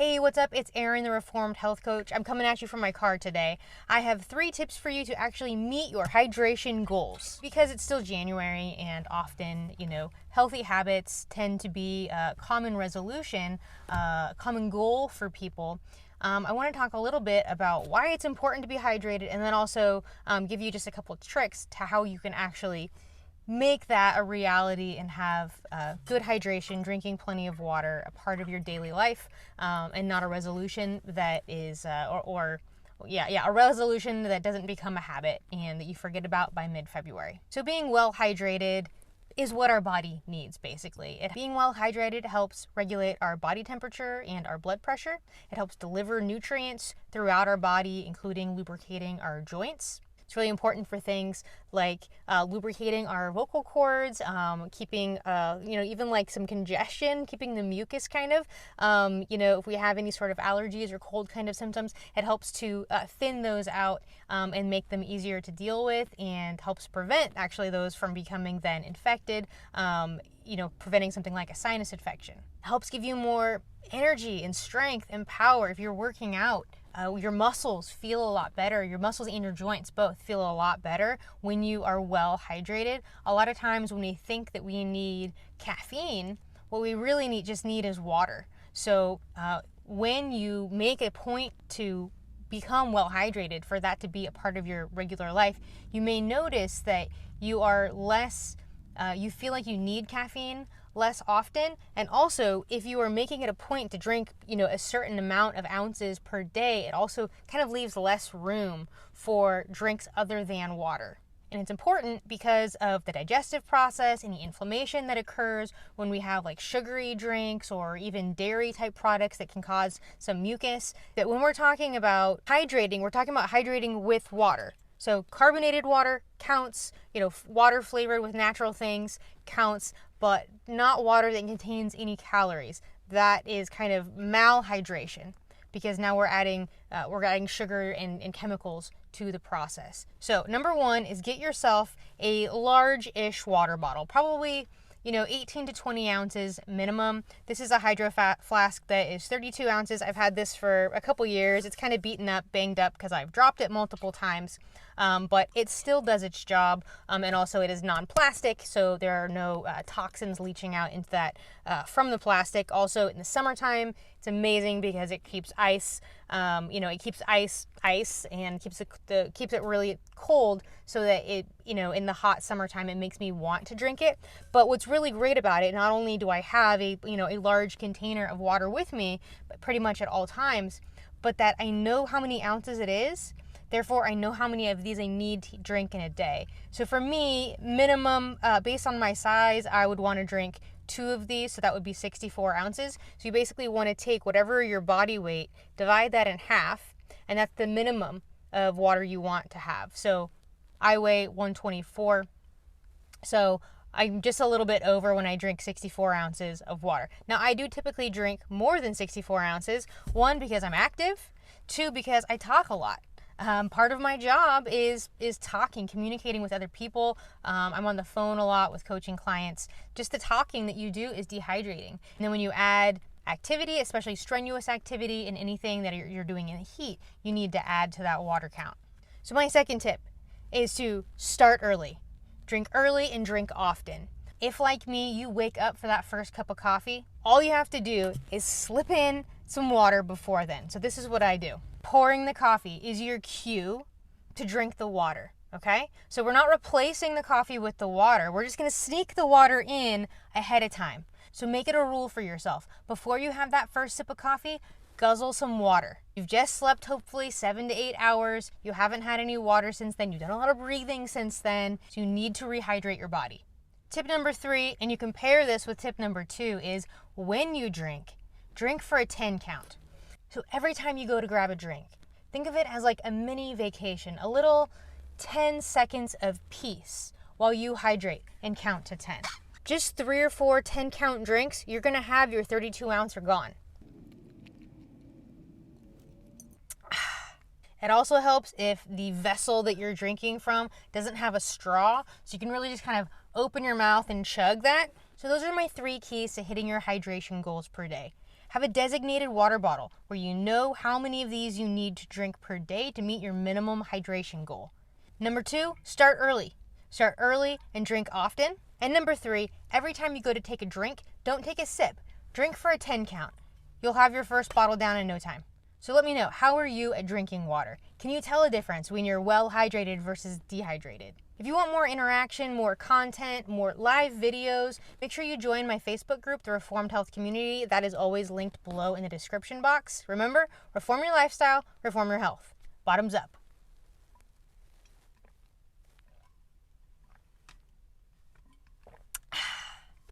Hey, what's up? It's Erin, the Reformed Health Coach. I'm coming at you from my car today. I have 3 tips for you to actually meet your hydration goals. Because it's still January and often, healthy habits tend to be a common resolution, a common goal for people. I want to talk a little bit about why it's important to be hydrated, and then also give you just a couple of tricks to how you can actually make that a reality and have good hydration, drinking plenty of water, a part of your daily life, and not a resolution that is, a resolution that doesn't become a habit and that you forget about by mid-February. So being well hydrated is what our body needs, basically. Being well hydrated helps regulate our body temperature and our blood pressure. It helps deliver nutrients throughout our body, including lubricating our joints. It's really important for things like lubricating our vocal cords, keeping, even like some congestion, keeping the mucus kind of, if we have any sort of allergies or cold kind of symptoms, it helps to thin those out and make them easier to deal with, and helps prevent actually those from becoming then infected, preventing something like a sinus infection. It helps give you more energy and strength and power if you're working out. Your muscles feel a lot better. Your muscles and your joints both feel a lot better when you are well hydrated. A lot of times when we think that we need caffeine, what we really need is water. So when you make a point to become well hydrated, for that to be a part of your regular life, you may notice that you are less, you feel like you need caffeine less often. And also, if you are making it a point to drink, a certain amount of ounces per day, it also kind of leaves less room for drinks other than water. And it's important because of the digestive process, any inflammation that occurs when we have like sugary drinks or even dairy type products that can cause some mucus. That when we're talking about hydrating, we're talking about hydrating with water. So carbonated water counts, water flavored with natural things counts, but not water that contains any calories. That is kind of malhydration, because now we're adding sugar and chemicals to the process. So number 1 is get yourself a large-ish water bottle, probably 18 to 20 ounces minimum. This is a hydro flask that is 32 ounces. I've had this for a couple years. It's kind of beaten up, banged up because I've dropped it multiple times, but it still does its job. And also it is non-plastic, so there are no toxins leaching out into that from the plastic. Also in the summertime, it's amazing because it keeps ice, it keeps ice and keeps it really cold, so that it, in the hot summertime, it makes me want to drink it. But what's really great about it, not only do I have a large container of water with me, but pretty much at all times, but that I know how many ounces it is. Therefore, I know how many of these I need to drink in a day. So for me, minimum, based on my size, I would want to drink 2 of these, so that would be 64 ounces. So you basically want to take whatever your body weight, divide that in half, and that's the minimum of water you want to have. So I weigh 124, so I'm just a little bit over when I drink 64 ounces of water. Now, I do typically drink more than 64 ounces, 1, because I'm active, 2, because I talk a lot. Part of my job is talking, communicating with other people. I'm on the phone a lot with coaching clients. Just the talking that you do is dehydrating. And then when you add activity, especially strenuous activity, and anything that you're doing in the heat, you need to add to that water count. So my second tip is to start early. Drink early and drink often. If, like me, you wake up for that first cup of coffee, all you have to do is slip in some water before then. So this is what I do. Pouring the coffee is your cue to drink the water, okay? So we're not replacing the coffee with the water. We're just gonna sneak the water in ahead of time. So make it a rule for yourself. Before you have that first sip of coffee, guzzle some water. You've just slept hopefully 7 to 8 hours. You haven't had any water since then. You've done a lot of breathing since then. So you need to rehydrate your body. Tip number 3, and you can pair this with tip number 2, is when you drink for a 10 count. So every time you go to grab a drink, think of it as like a mini vacation, a little 10 seconds of peace while you hydrate and count to 10. Just 3 or 4 10 count drinks, you're gonna have your 32 ounce are gone. It also helps if the vessel that you're drinking from doesn't have a straw, so you can really just kind of open your mouth and chug that. So those are my 3 keys to hitting your hydration goals per day. Have a designated water bottle where you know how many of these you need to drink per day to meet your minimum hydration goal. Number 2, start early. Start early and drink often. And number 3, every time you go to take a drink, don't take a sip. Drink for a 10 count. You'll have your first bottle down in no time. So let me know, how are you at drinking water? Can you tell a difference when you're well hydrated versus dehydrated? If you want more interaction, more content, more live videos, make sure you join my Facebook group, the Reformed Health Community. That is always linked below in the description box. Remember, reform your lifestyle, reform your health. Bottoms up.